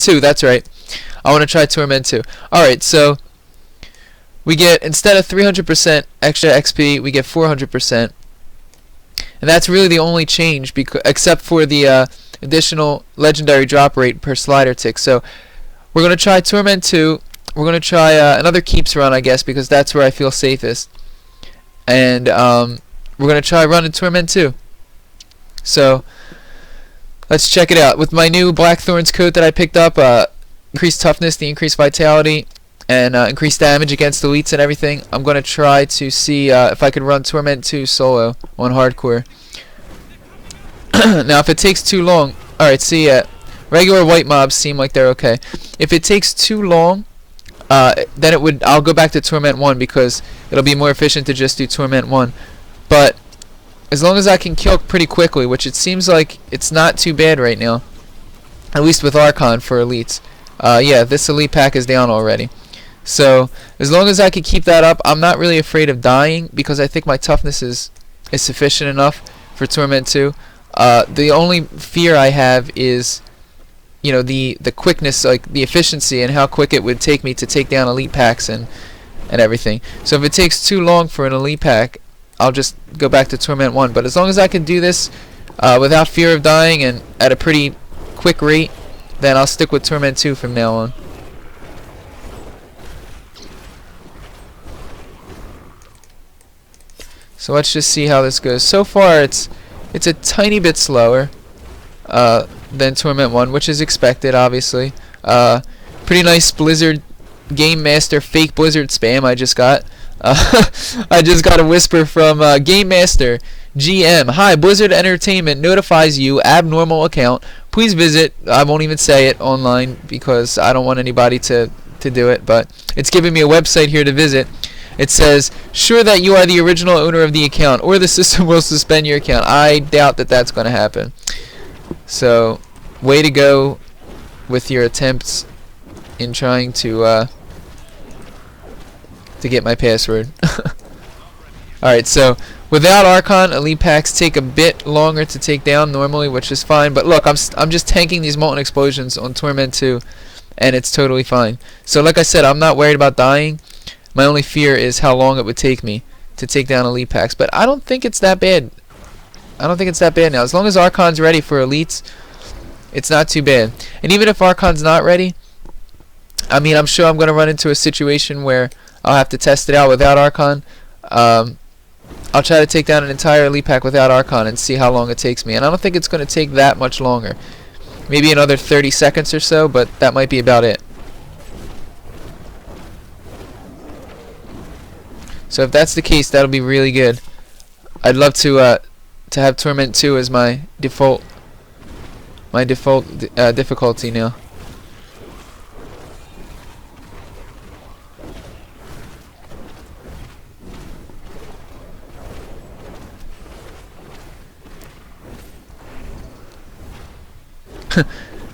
2, that's right. I want to try Torment 2. Alright, so we get, instead of 300% extra XP, we get 400%. And that's really the only change, except for the additional legendary drop rate per slider tick. So we're going to try Torment 2. We're going to try another keeps run, I guess, because that's where I feel safest. And we're going to try running Torment 2. So let's check it out. With my new Blackthorn's coat that I picked up, increased toughness, the increased vitality, and increased damage against elites and everything, I'm going to try to see if I can run Torment 2 solo on hardcore. Now, if it takes too long, alright, see, regular white mobs seem like they're okay. If it takes too long, then I'll go back to Torment 1 because it'll be more efficient to just do Torment 1. But as long as I can kill pretty quickly, which it seems like it's not too bad right now, at least with Archon for elites. Yeah, this elite pack is down already. So as long as I can keep that up, I'm not really afraid of dying because I think my toughness is sufficient enough for Torment 2. The only fear I have is, you know, the quickness, like the efficiency and how quick it would take me to take down elite packs and everything. So if it takes too long for an elite pack, I'll just go back to Torment 1. But as long as I can do this without fear of dying and at a pretty quick rate, then I'll stick with Torment 2 from now on. So let's just see how this goes. So far it's a tiny bit slower than Torment 1, which is expected, obviously. Pretty nice Blizzard Game Master fake Blizzard spam I just got. I just got a whisper from Game Master GM. Hi, Blizzard Entertainment notifies you abnormal account. Please visit. I won't even say it online because I don't want anybody to do it, but it's giving me a website here to visit. It says, sure that you are the original owner of the account or the system will suspend your account. I doubt that that's going to happen. So, way to go with your attempts in trying to get my password. Alright, so without Archon, elite packs take a bit longer to take down normally, which is fine. But look, I'm just tanking these molten explosions on Torment 2, and it's totally fine. So like I said, I'm not worried about dying. My only fear is how long it would take me to take down elite packs. But I don't think it's that bad. I don't think it's that bad now. As long as Archon's ready for elites, it's not too bad. And even if Archon's not ready, I mean, I'm sure I'm going to run into a situation where I'll have to test it out without Archon. I'll try to take down an entire elite pack without Archon and see how long it takes me. And I don't think it's going to take that much longer. Maybe another 30 seconds or so, but that might be about it. So if that's the case, that'll be really good. I'd love to have Torment 2 as my default difficulty now.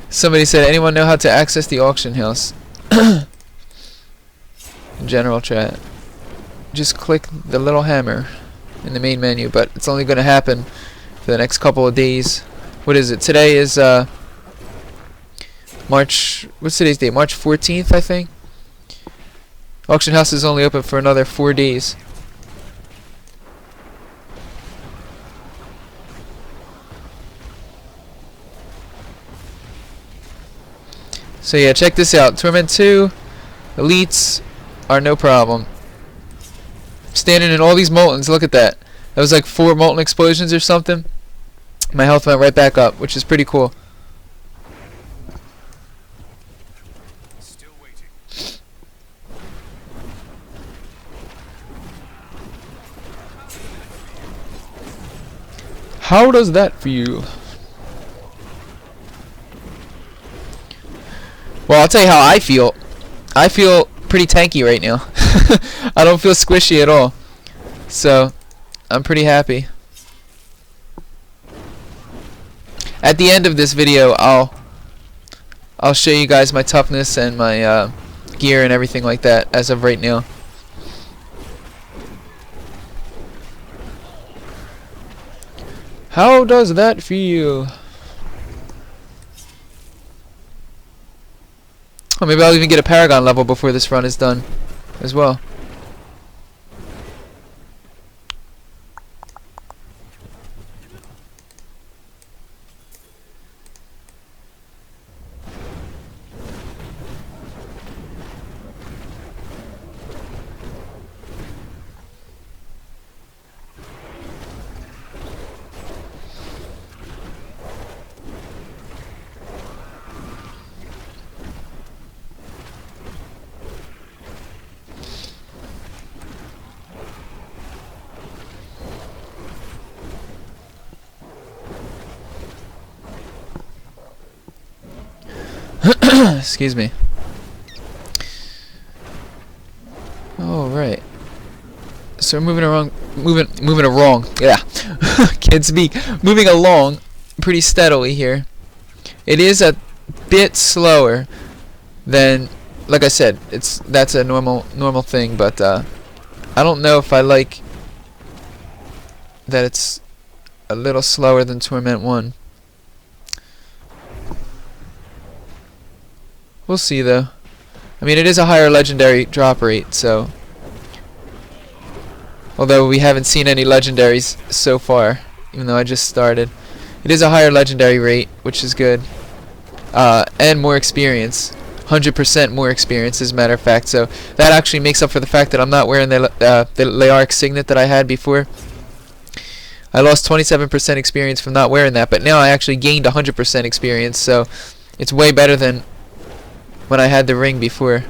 Somebody said, anyone know how to access the auction house? General chat. Just click the little hammer in the main menu, but it's only going to happen for the next couple of days. What is it? Today is March, what's today's date? March 14th, I think. Auction house is only open for another 4 days. So yeah, check this out. Torment 2, elites are no problem. Standing in all these moltens, look at that. That was like 4 molten explosions or something. My health went right back up, which is pretty cool. Still waiting. How does that feel? Well, I'll tell you how I feel. I feel pretty tanky right now. I don't feel squishy at all. So, I'm pretty happy. At the end of this video, I'll show you guys my toughness and my gear and everything like that as of right now. How does that feel? Oh, maybe I'll even get a Paragon level before this run is done as well. Excuse me. All right. So we're moving along. Yeah, can't speak. Moving along pretty steadily here. It is a bit slower than, like I said, that's a normal thing. But I don't know if I like that it's a little slower than Torment 1. We'll see though. I mean, it is a higher legendary drop rate, so although we haven't seen any legendaries so far, even though I just started, it is a higher legendary rate, which is good, and more experience, 100% more experience as a matter of fact. So that actually makes up for the fact that I'm not wearing the Leoric Signet that I had before. I lost 27% experience from not wearing that, but now I actually gained 100% experience, so it's way better than when I had the ring before.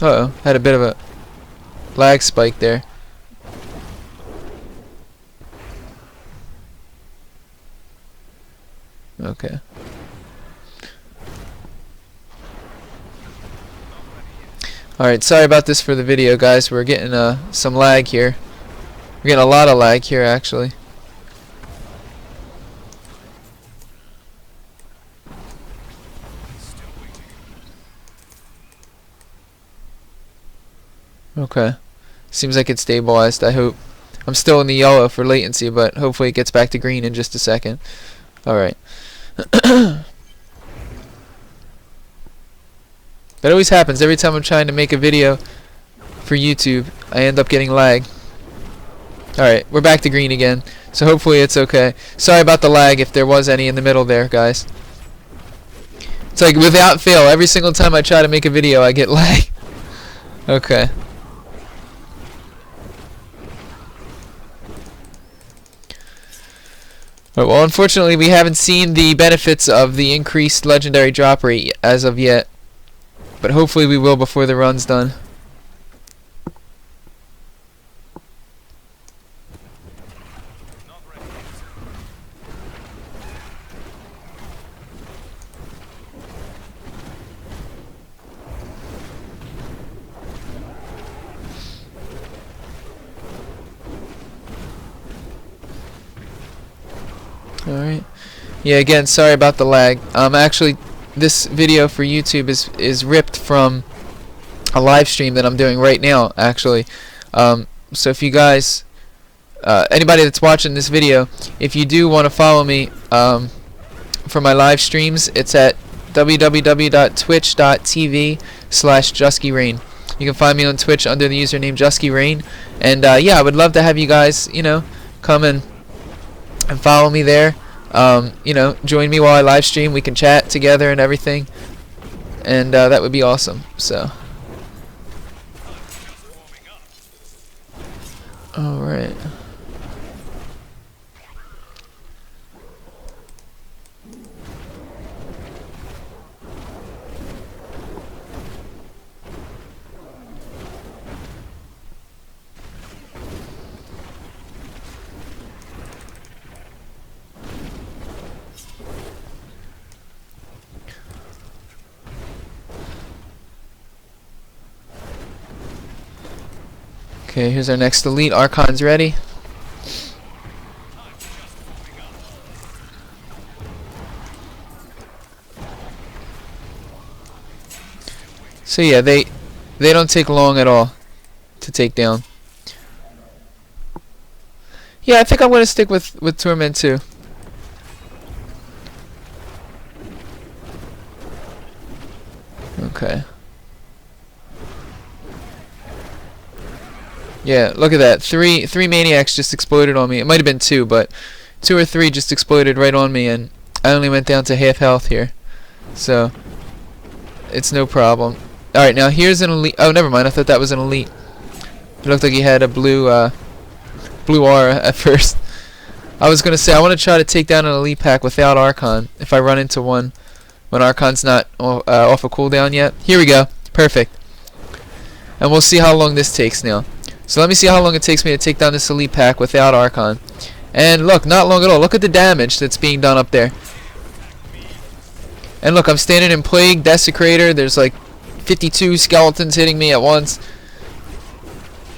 Uh-oh, had a bit of a lag spike there. Okay. Alright, sorry about this for the video, guys. We're getting some lag here. We're getting a lot of lag here, actually. Still waiting. Okay. Seems like it's stabilized, I hope. I'm still in the yellow for latency, but hopefully it gets back to green in just a second. Alright. That always happens. Every time I'm trying to make a video for YouTube, I end up getting lag. Alright, we're back to green again, so hopefully it's okay. Sorry about the lag if there was any in the middle there, guys. It's like without fail, every single time I try to make a video, I get lag. Okay. Well, unfortunately, we haven't seen the benefits of the increased legendary drop rate as of yet. But hopefully we will before the run's done. Not ready yet. Alright. Yeah, again, sorry about the lag. Actually, this video for YouTube is ripped from a live stream that I'm doing right now, actually. So if you guys, anybody that's watching this video, if you do want to follow me for my live streams, it's at www.twitch.tv/JuskyRain. You can find me on Twitch under the username JuskyRain, and yeah, I would love to have you guys, you know, come and follow me there. You know, join me while I live stream. We can chat together and everything, and that would be awesome. So, Just warming up. all right. Okay, here's our next elite. Archon's ready. So yeah, they don't take long at all to take down. Yeah, I think I'm gonna stick with Torment 2. Okay. Yeah, look at that. Three maniacs just exploded on me. It might have been 2, but 2 or 3 just exploded right on me, and I only went down to half health here. So it's no problem. All right, now here's an elite. Oh, never mind. I thought that was an elite. It looked like he had a blue aura at first. I was gonna say I want to try to take down an elite pack without Archon if I run into one when Archon's not off a cooldown yet. Here we go. Perfect. And we'll see how long this takes now. So let me see how long it takes me to take down this elite pack without Archon. And look, not long at all. Look at the damage that's being done up there. And look, I'm standing in Plague, Desecrator. There's like 52 skeletons hitting me at once.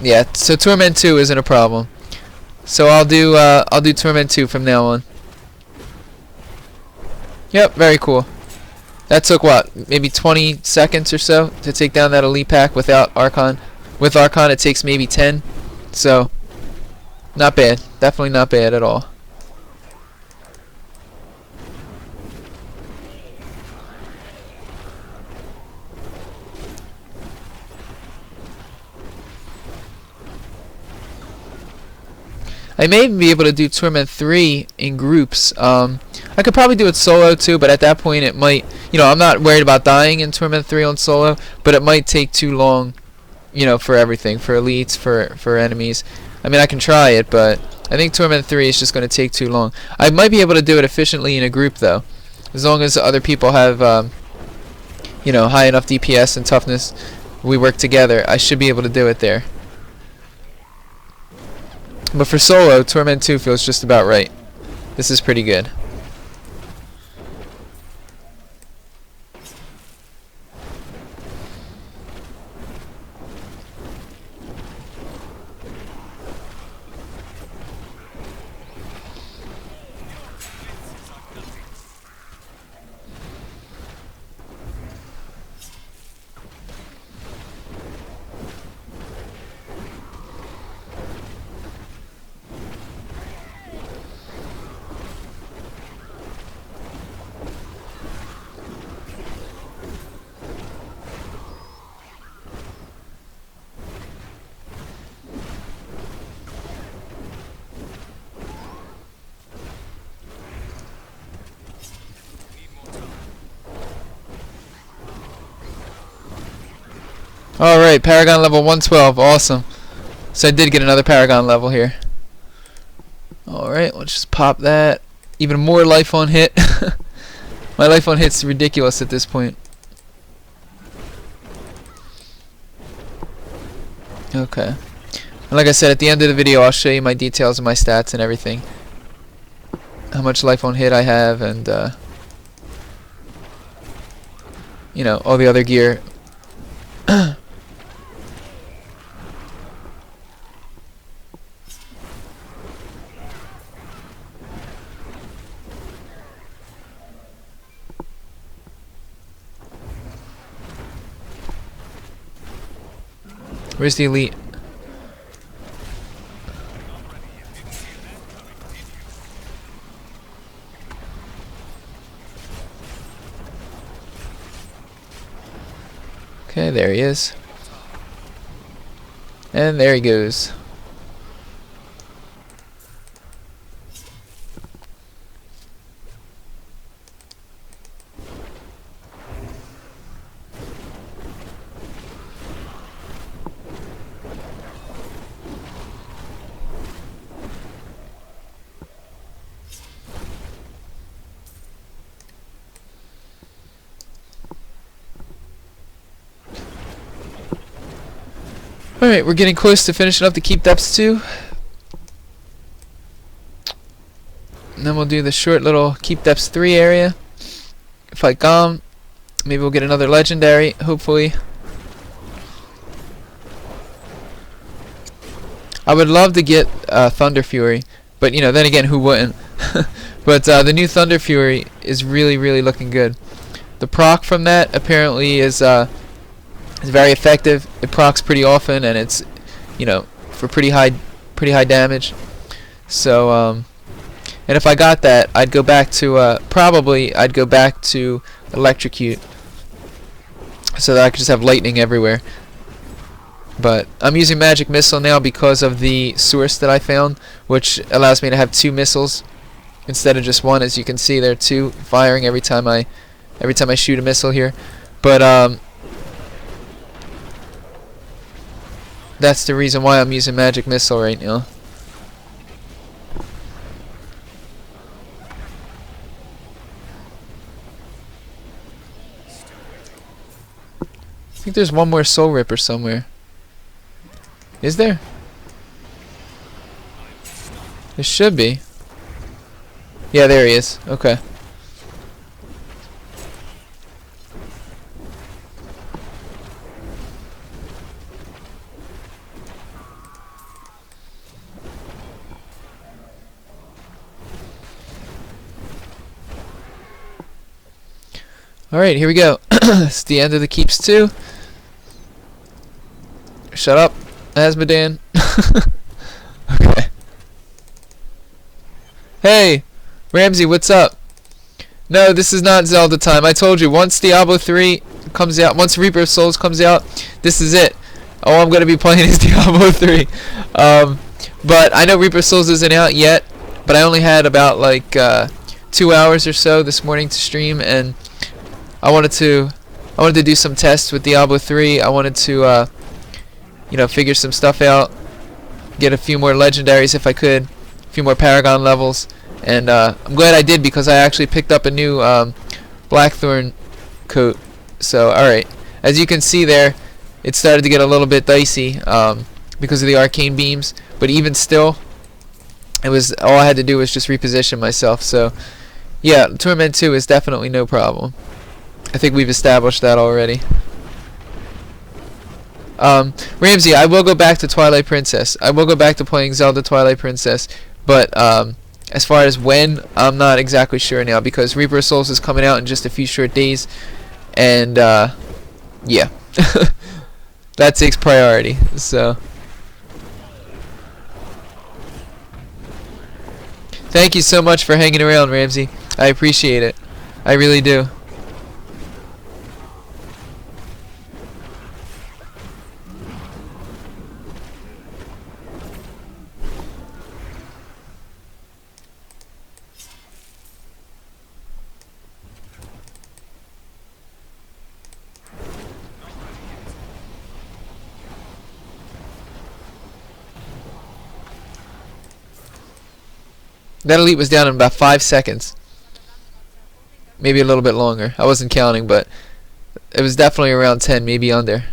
Yeah, so Torment 2 isn't a problem. So I'll do Torment 2 from now on. Yep, very cool. That took what, maybe 20 seconds or so to take down that elite pack without Archon. With Archon it takes maybe 10. So not bad. Definitely not bad at all. I may be able to do Torment 3 in groups. I could probably do it solo too, but at that point it might, I'm not worried about dying in Torment 3 on solo, but it might take too long, for everything, for elites, for enemies. I mean, I can try it, but I think Torment 3 is just going to take too long. I might be able to do it efficiently in a group though, as long as other people have, high enough DPS and toughness. We work together. I should be able to do it there. But for solo, Torment 2 feels just about right. This is pretty good. Alright, Paragon level 112, awesome. So I did get another Paragon level here. Alright, let's just pop that. Even more life on hit. My life on hit's ridiculous at this point. Okay. And like I said, at the end of the video I'll show you my details of my stats and everything. How much life on hit I have and all the other gear. Where's the elite? Okay, there he is. And there he goes. Alright, we're getting close to finishing up the Keep Depths 2. And then we'll do the short little Keep Depths 3 area. Fight Gom. Maybe we'll get another legendary, hopefully. I would love to get Thunder Fury, but then again, who wouldn't? But the new Thunder Fury is really, really looking good. The proc from that apparently is very effective. It procs pretty often, and it's you know, for pretty high damage. So and if I got that, I'd go back to probably I'd go back to electrocute, so that I could just have lightning everywhere. But I'm using magic missile now because of the source that I found, which allows me to have 2 missiles instead of just 1. As you can see, there are 2 firing every time I shoot a missile here. But that's the reason why I'm using magic missile right now. I think there's one more Soul Ripper somewhere. Is there? There should be. Yeah, there he is. Okay. Alright, here we go. It's the end of the keeps 2. Shut up, Asmodan. Okay. Hey, Ramsey, what's up? No, this is not Zelda time. I told you, once Diablo 3 comes out, once Reaper of Souls comes out, this is it. All I'm going to be playing is Diablo 3. But I know Reaper of Souls isn't out yet, but I only had about like 2 hours or so this morning to stream, and I wanted to do some tests with Diablo 3. I wanted to you know, figure some stuff out, get a few more legendaries if I could, a few more Paragon levels, and I'm glad I did, because I actually picked up a new Blackthorn coat. So alright, as you can see there, it started to get a little bit dicey because of the arcane beams, but even still, it was all I had to do was just reposition myself. So yeah, Torment 2 is definitely no problem. I think we've established that already. Ramsey, I will go back to Twilight Princess. I will go back to playing Zelda Twilight Princess, but as far as when, I'm not exactly sure now, because Reaper of Souls is coming out in just a few short days, and yeah, that takes priority. So thank you so much for hanging around, Ramsey. I appreciate it. I really do. That elite was down in about 5 seconds. Maybe a little bit longer. I wasn't counting, but it was definitely around 10, maybe under.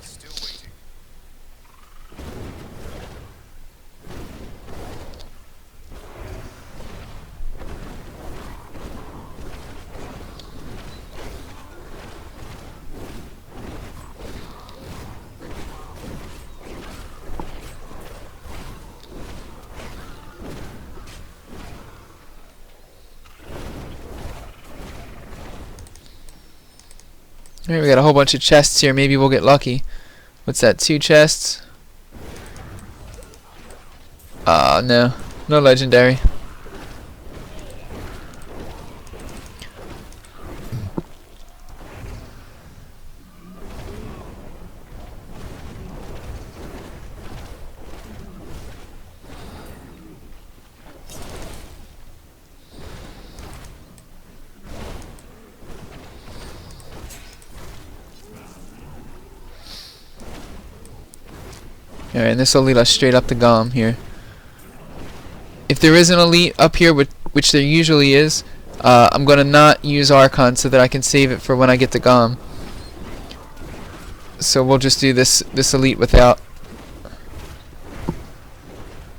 Still waiting. Alright, we got a whole bunch of chests here. Maybe we'll get lucky. What's that? 2 chests? No. No legendary. Alright, and this will lead us straight up to Gom here. If there is an elite up here, which there usually is, I'm going to not use Archon so that I can save it for when I get to Gom. So we'll just do this elite without.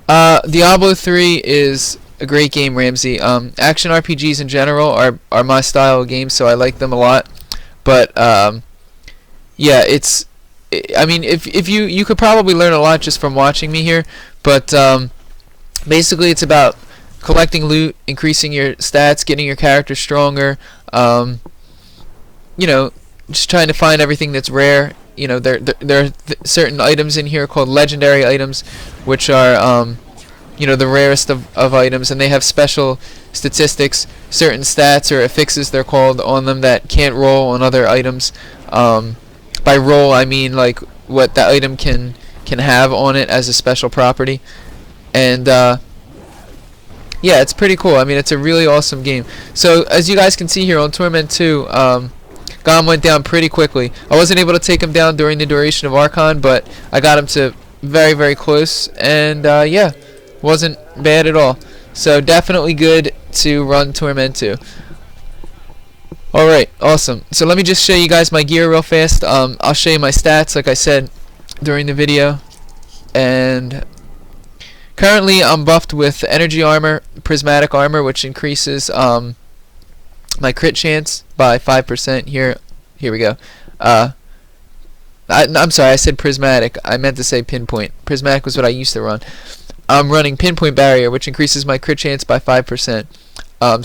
Diablo 3 is a great game, Ramsey. Action RPGs in general are my style of game, so I like them a lot. But yeah, it's. I mean, if you could probably learn a lot just from watching me here, but basically it's about collecting loot, increasing your stats, getting your character stronger. You know, just trying to find everything that's rare. You know, there are certain items in here called legendary items, which are you know, the rarest of items, and they have special statistics, certain stats or affixes they're called on them that can't roll on other items. By roll I mean like what the item can have on it as a special property. And yeah, it's pretty cool. I mean, it's a really awesome game. So as you guys can see here on Torment 2, Gom went down pretty quickly. I wasn't able to take him down during the duration of Archon, but I got him to very, very close, and yeah, wasn't bad at all. So definitely good to run Torment 2. Alright, awesome. So let me just show you guys my gear real fast. I'll show you my stats like I said during the video. And currently I'm buffed with energy armor, prismatic armor, which increases my crit chance by 5%. Here we go. I'm sorry, I said prismatic. I meant to say pinpoint. Prismatic was what I used to run. I'm running pinpoint barrier, which increases my crit chance by 5%.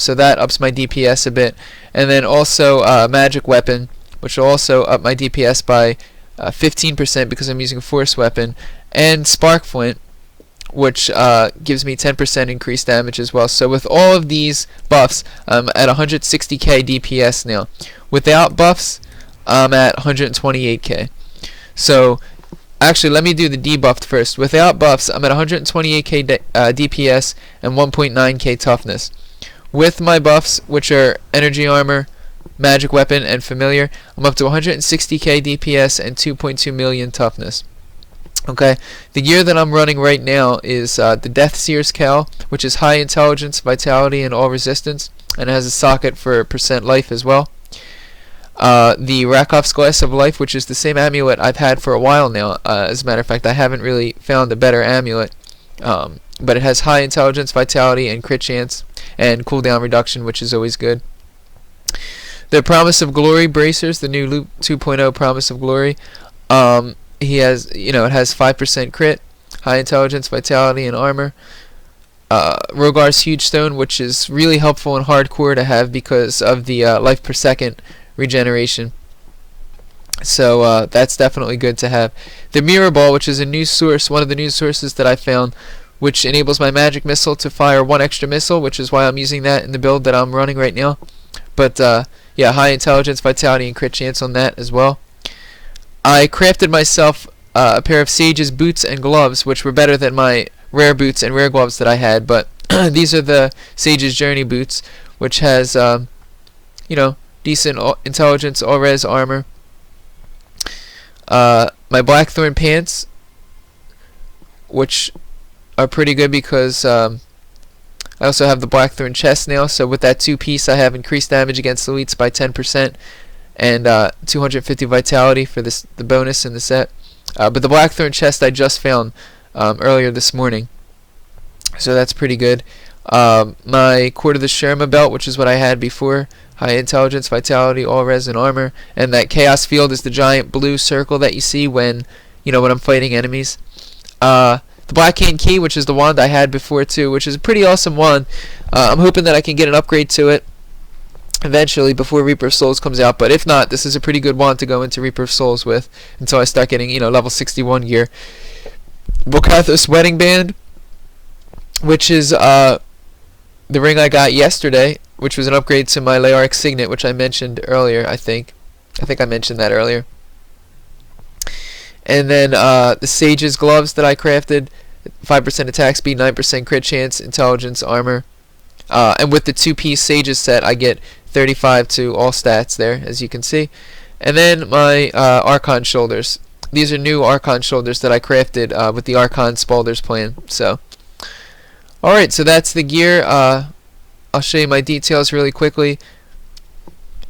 So that ups my DPS a bit. And then also magic weapon, which will also up my DPS by 15% because I'm using a force weapon. And spark flint, which gives me 10% increased damage as well. So with all of these buffs, I'm at 160k DPS now. Without buffs, I'm at 128k. So actually, let me do the debuffed first. Without buffs, I'm at 128k DPS and 1.9k toughness. With my buffs, which are energy armor, magic weapon, and familiar, I'm up to 160k DPS and 2.2 million toughness. Okay, the gear that I'm running right now is the Death Seer's Cowl, which is high intelligence, vitality, and all resistance, and has a socket for % life as well. The Rakov's Glass of Life, which is the same amulet I've had for a while now. As a matter of fact, I haven't really found a better amulet. But it has high intelligence, vitality, and crit chance, and cooldown reduction, which is always good. The Promise of Glory bracers, the new Loop 2.0 Promise of Glory. He has, you know, it has 5% crit, high intelligence, vitality, and armor. Rogar's Huge Stone, which is really helpful in hardcore to have because of the life per second regeneration. So that's definitely good to have. The Mirror Ball, which is a new source, one of the new sources that I found, which enables my magic missile to fire one extra missile, which is why I'm using that in the build that I'm running right now. But yeah, high intelligence, vitality, and crit chance on that as well. I crafted myself a pair of Sage's boots and gloves, which were better than my rare boots and rare gloves that I had. But these are the Sage's Journey boots, which has you know, decent intelligence, all-res armor. My Blackthorn pants, which are pretty good because I also have the Blackthorn chest now. So with that two-piece, I have increased damage against elites by 10%. And 250 vitality for the bonus in the set. But the Blackthorn chest I just found earlier this morning, so that's pretty good. My Court of the Sherma belt, which is what I had before, high intelligence, vitality, all res, and armor. And that Chaos Field is the giant blue circle that you see when I'm fighting enemies. The Black Hand Key, which is the wand I had before too, which is a pretty awesome wand. I'm hoping that I can get an upgrade to it eventually before Reaper of Souls comes out, but if not, this is a pretty good wand to go into Reaper of Souls with until I start getting, level 61 gear. Bokathos Wedding Band, which is the ring I got yesterday, which was an upgrade to my Leoric Signet, which I mentioned earlier, I think I mentioned that earlier. And then the Sage's gloves that I crafted, 5% attack speed, 9% crit chance, intelligence, armor. And with the two-piece Sage's set, I get 35 to all stats there, as you can see. And then my Archon shoulders. These are new Archon shoulders that I crafted with the Archon Spalders plan. So, alright, so that's the gear. I'll show you my details really quickly.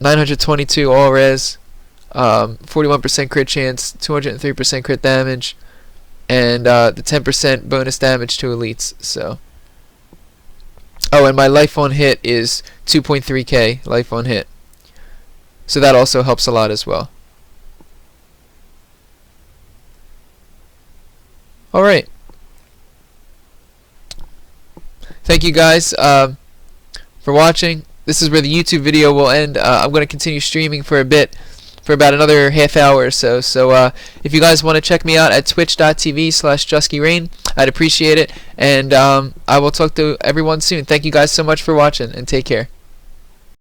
922 all res, 41% crit chance, 203% crit damage, and the 10% bonus damage to elites. So. Oh, and my life on hit is 2.3k life on hit. So that also helps a lot as well. Alright. thank you guys for watching. This is where the YouTube video will end. I'm going to continue streaming for a bit, for about another half hour or so. So if you guys want to check me out at twitch.tv/JuskyRain, I'd appreciate it. And I will talk to everyone soon. Thank you guys so much for watching, and take care.